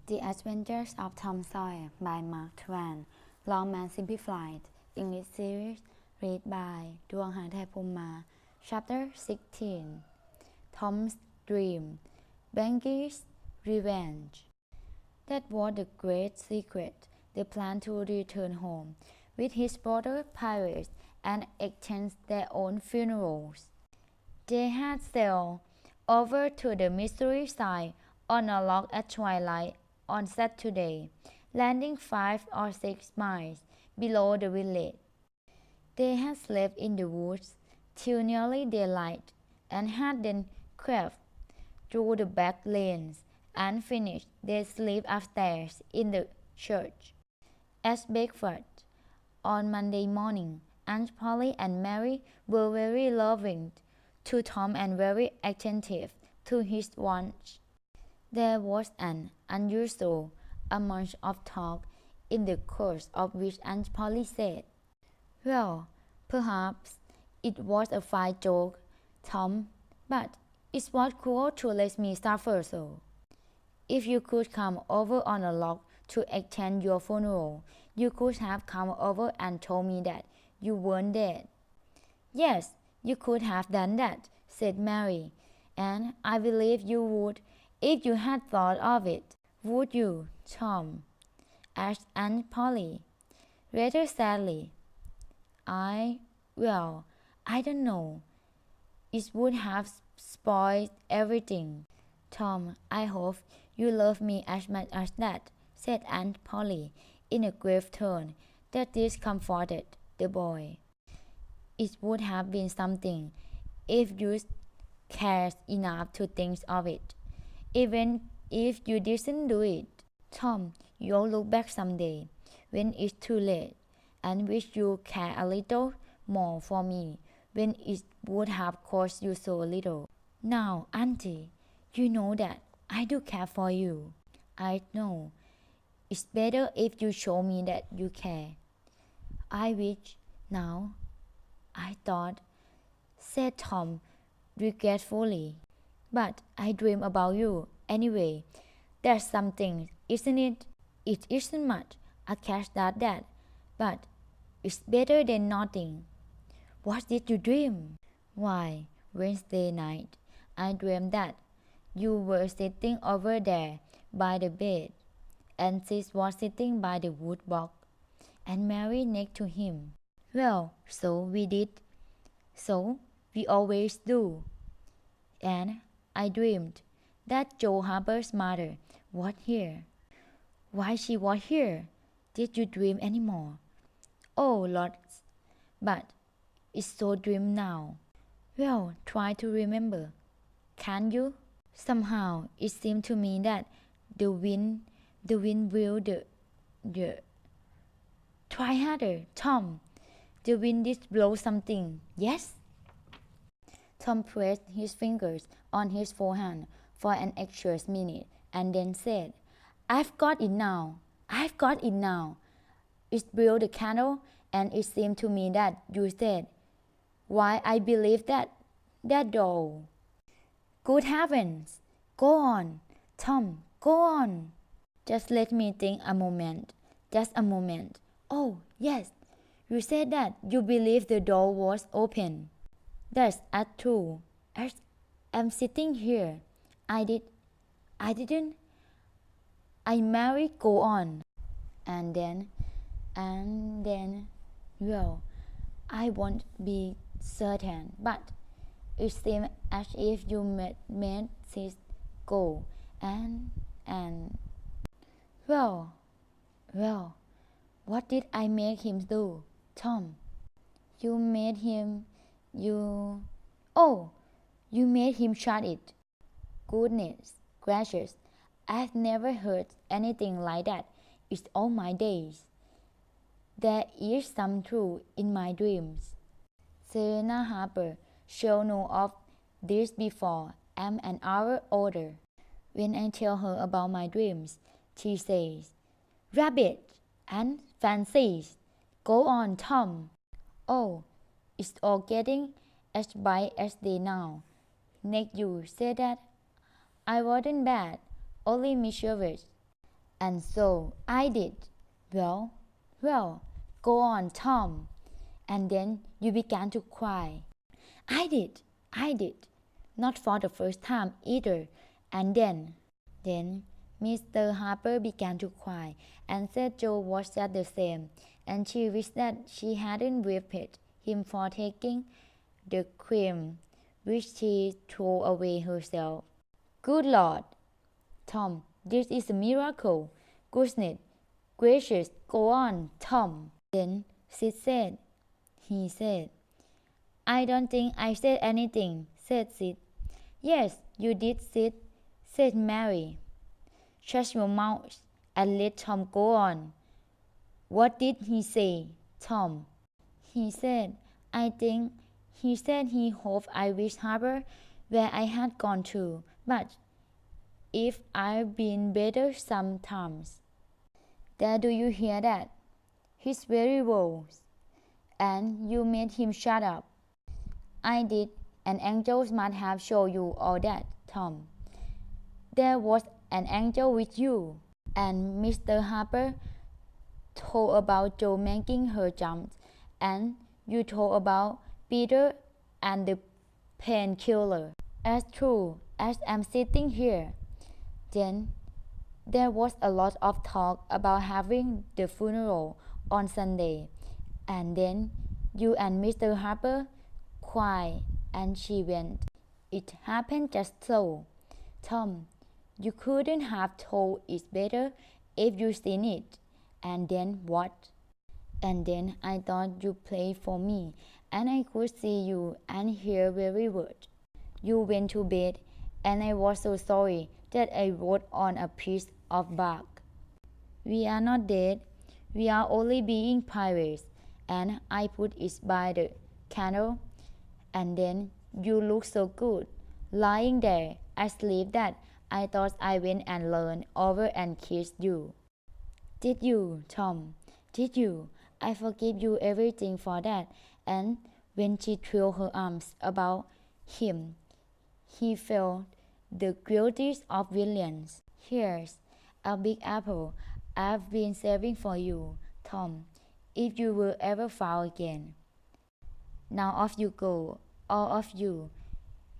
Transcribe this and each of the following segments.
The Adventures of Tom Sawyer by Mark Twain. Longman Simplified. English series. Read by ดวงหาไทยภูมิมา Chapter 16. Tom's Dream. Bankie's Revenge. That was the great secret. The plan to return home with his brother pirates and attend their own funerals. They had sailed over to the Missouri side on a log at twilight on Saturday, landing 5 or 6 miles below the village. They had slept in the woods till nearly daylight, and had then crept through the back lanes and finished their sleep upstairs in the church. At breakfast on Monday morning, Aunt Polly and Mary were very loving to Tom and very attentive to his wants. There was an unusual amount of talk, in the course of which Aunt Polly said, "Well, perhaps it was a fine joke, Tom, but it was cruel to let me suffer so. If you could come over on a log to attend your funeral, you could have come over and told me that you weren't dead." "Yes, you could have done that," said Mary, "and I believe you would if you had thought of it. Would you, Tom?" asked Aunt Polly, rather sadly. Well, I don't know. It would have spoiled everything." "Tom, I hope you love me as much as that," said Aunt Polly, in a grave tone that discomforted the boy. "It would have been something if you cared enough to think of it, even if you didn't do it. Tom, you'll look back someday, when it's too late, and wish you cared a little more for me, when it would have cost you so little. Now, Auntie, you know that I do care for you." "I know. It's better if you show me that you care." "I wish now I thought," said Tom regretfully. "But I dream about you, anyway. That's something, isn't it?" "It isn't much. I catch that, but it's better than nothing." "What did you dream?" "Why, Wednesday night, I dreamed that you were sitting over there by the bed, and Sis was sitting by the wood box, and Mary next to him." "Well, so we did. So we always do. And I dreamed that Joe Harper's mother was here." "Why she was here? Did you dream any more?" "Oh, lots. But it's so dream now." "Well, try to remember. Can't you?" "Somehow it seemed to me that the wind blew the Try harder, Tom. The wind did blow something, yes?" Tom pressed his fingers on his forehead for an anxious minute, and then said, I've got it now. It blew the candle, and it seemed to me that you said, 'Why, I believe that doll.'" "Good heavens! Go on, Tom, go on." "Just let me think a moment. Just a moment. Oh, yes, you said that you believed the door was open." "That's true. As I'm sitting here, I didn't. Mary, go on." And then, well, I won't be certain, but it seemed as if you made Sis go, and, well, what did I make him do, Tom?" "You made him shut it." "Goodness gracious, I've never heard anything like that in all my days. There is some truth in my dreams. Serena Harper shall know of this before I'm an hour older. When I tell her about my dreams, she says, 'Rabbit and fancies. Go on, Tom.' Oh, it's all getting as bright as day now. Next you said that I wasn't bad, only mischievous. And so I did. Well, well, go on, Tom. And then you began to cry. I did. Not for the first time either. And then Mr. Harper began to cry and said Joe was just the same, and she wished that she hadn't whipped him for taking the cream which she threw away herself. Good Lord, Tom, this is a miracle. Goodness gracious, go on, Tom. Then Sid said, he said. I don't think I said anything, said Sid. Yes, you did, Sid, said Mary. Shut your mouth and let Tom go on. What did he say, Tom? He said, I think he said he hoped I reached Harbour where I had gone to, but if I've been better sometimes. There, do you hear that? His very words. And you made him shut up. I did, and angels must have shown you all that, Tom. There was an angel with you, and Mr. Harper told about Joe making her jump, and you told about Peter and the painkiller. As true as I'm sitting here. Then there was a lot of talk about having the funeral on Sunday, and then you and Mr. Harper cried, and she went. It happened just so. Tom, you couldn't have told it better if you seen it. And then what? And then I thought you played for me, and I could see you and hear every word. You went to bed, and I was so sorry that I wrote on a piece of bark. We are not dead, we are only being pirates, and I put it by the candle. And then you looked so good, lying there asleep, that I thought I went and leaned over and kissed you. Did you, Tom? Did you? I forgive you everything for that. And when she threw her arms about him, he felt the guilties of villains. Here's a big apple I've been saving for you, Tom, if you were ever found again. Now off you go, all of you.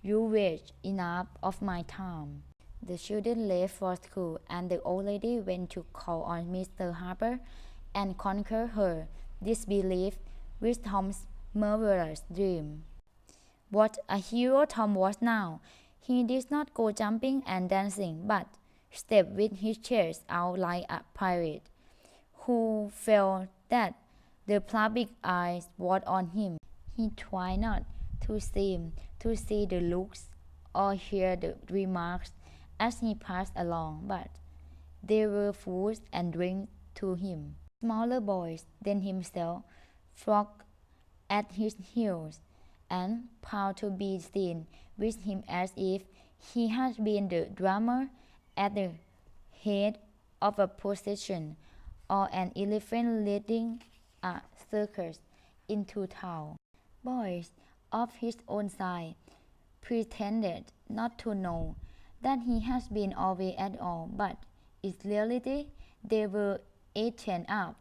You waste enough of my time. The children left for school, and the old lady went to call on Mr. Harper and conquer her disbelief with Tom's marvelous dream. What a hero Tom was now! He did not go jumping and dancing, but stepped with his chest out like a pirate, who felt that the public eyes were on him. He tried not to seem to see the looks or hear the remarks as he passed along, but they were food and drink to him. Smaller boys than himself flocked at his heels, and proud to be seen with him as if he had been the drummer at the head of a procession or an elephant leading a circus into town. Boys of his own size pretended not to know that he has been away at all, but in reality they were eaten up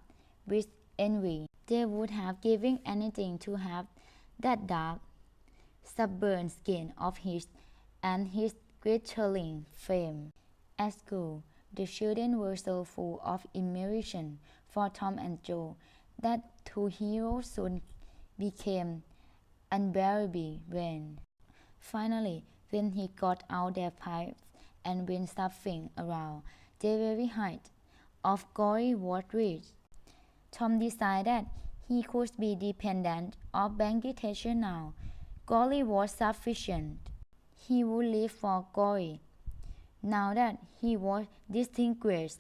with envy. They would have given anything to have that dark, sunburned skin of his and his glittering fame. At school, the children were so full of admiration for Tom and Joe that two heroes soon became unbearably vain. Finally, when he got out their pipes and went snuffing around, the very height of glory was reached. Tom decided that he could be dependent on banquetation now. Glory was sufficient. He would live for glory. Now that he was distinguished,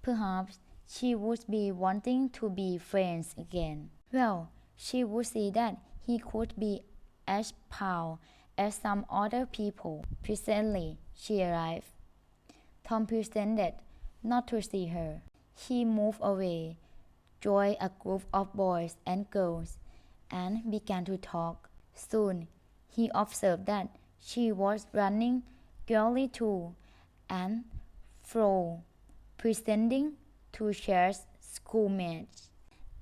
perhaps she would be wanting to be friends again. Well, she would see that he could be as proud as some other people. Presently, she arrived. Tom pretended not to see her. He moved away, joined a group of boys and girls, and began to talk. Soon, he observed that she was running gaily to and fro, presenting to Cher's schoolmates,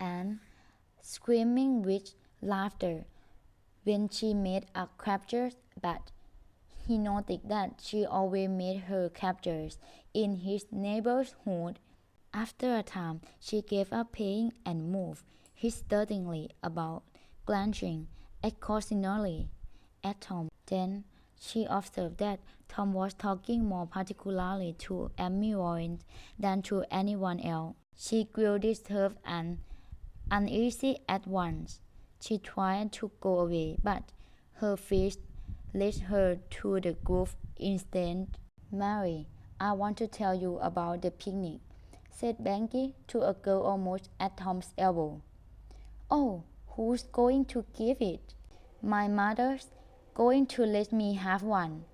and screaming with laughter when she made a capture, but he noticed that she always made her captures in his neighborhood. After a time, she gave up paying and moved hesitatingly about, glancing occasionally at Tom. Then she observed that Tom was talking more particularly to Amy Warren than to anyone else. She grew disturbed and uneasy at once. She tried to go away, but her face led her to the group instead. "Mary, I want to tell you about the picnic," said Banky to a girl almost at Tom's elbow. "Oh, who's going to give it?" "My mother's going to let me have one.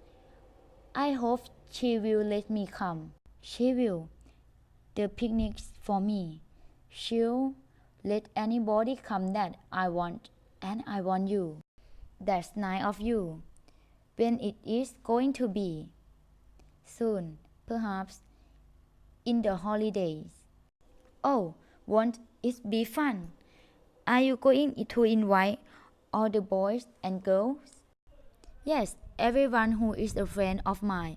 I hope she will let me come." "She will. The picnic's for me. She'll let anybody come that I want, and I want you." "That's nice of you. When it is going to be?" "Soon, perhaps in the holidays." "Oh, won't it be fun? Are you going to invite all the boys and girls?" "Yes, everyone who is a friend of mine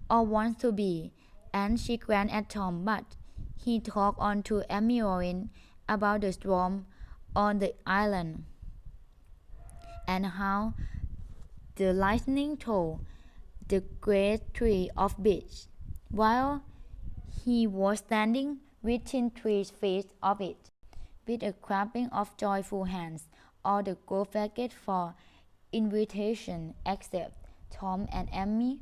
or wants to be." And she glanced at Tom, but he talked on to Amy Warren about the storm on the island, and how the lightning tore the great tree of beech, while he was standing within 3 feet of it, with a clapping of joyful hands. All the group begged for invitation except Tom and Amy.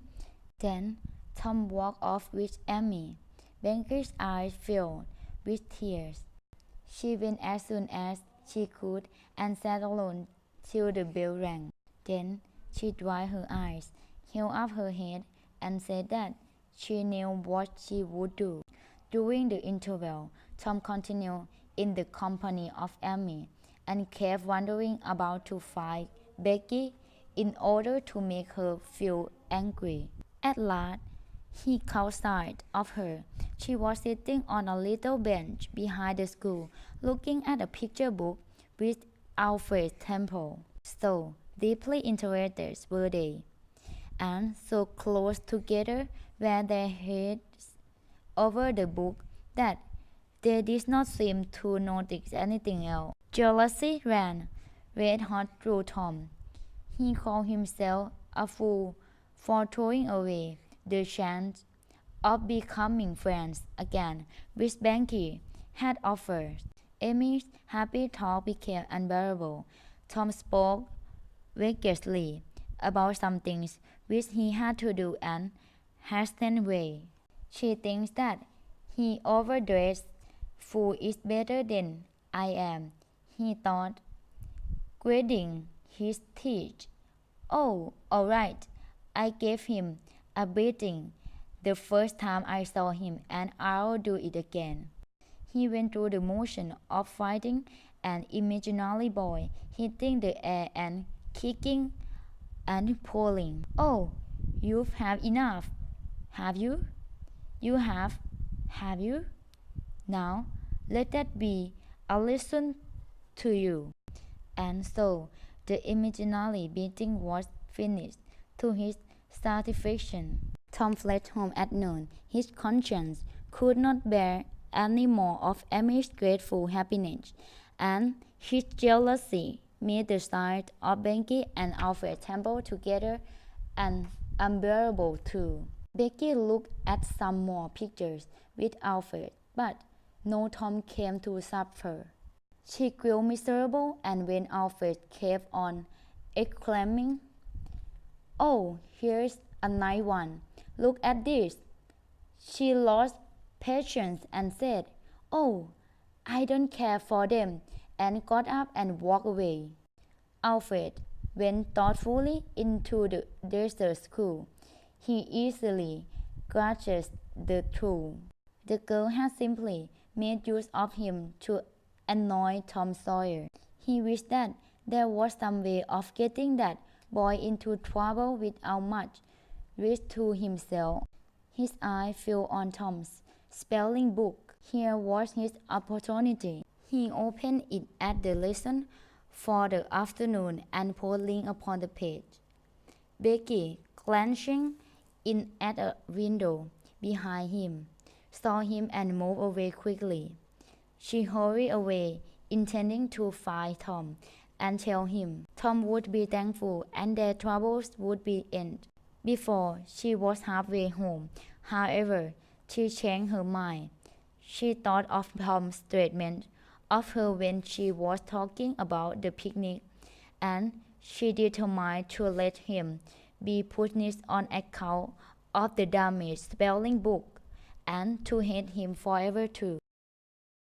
Then Tom walked off with Amy. Banky's eyes filled with tears. She went as soon as she could and sat alone till the bell rang. Then she dried her eyes, held up her head, and said that she knew what she would do. During the interval, Tom continued in the company of Amy, and kept wandering about to find Becky in order to make her feel angry. At last, he caught sight of her. She was sitting on a little bench behind the school, looking at a picture book with Alfred Temple. So deeply interested were they, and so close together were their heads over the book, that they did not seem to notice anything else. Jealousy ran red hot through Tom. He called himself a fool for throwing away the chance of becoming friends again which Banky had offered. Amy's happy talk became unbearable. Tom spoke vigorously about some things which he had to do and hastened away. "She thinks that he overdressed. Fool is better than I am," he thought, gritting his teeth. "Oh, all right. I gave him a beating the first time I saw him, and I'll do it again." He went through the motion of fighting an imaginary boy, hitting the air and kicking and pulling. "Oh, you've had enough, have you? You have you? Now, let that be a lesson to you." And so the imaginary beating was finished to his satisfaction. Tom fled home at noon. His conscience could not bear any more of Amy's grateful happiness, and his jealousy made the sight of Becky and Alfred Temple together unbearable too. Becky looked at some more pictures with Alfred, but no Tom came to supper. She grew miserable, and when Alfred kept on exclaiming, "Oh, here's a nice one. Look at this," she lost patience and said, "Oh, I don't care for them," and got up and walked away. Alfred went thoughtfully into the desert school. He easily grasped the truth. The girl had simply made use of him to annoy Tom Sawyer. He wished that there was some way of getting that boy into trouble without much risk to himself. His eye fell on Tom's spelling book. Here was his opportunity. He opened it at the lesson for the afternoon and put link upon the page. Becky, glancing in at a window behind him, saw him and moved away quickly. She hurried away, intending to find Tom and tell him Tom would be thankful and their troubles would be ended. Before she was halfway home, however, she changed her mind. She thought of Tom's statement of her when she was talking about the picnic, and she determined to let him be punished on account of the damaged spelling book, and to hate him forever too.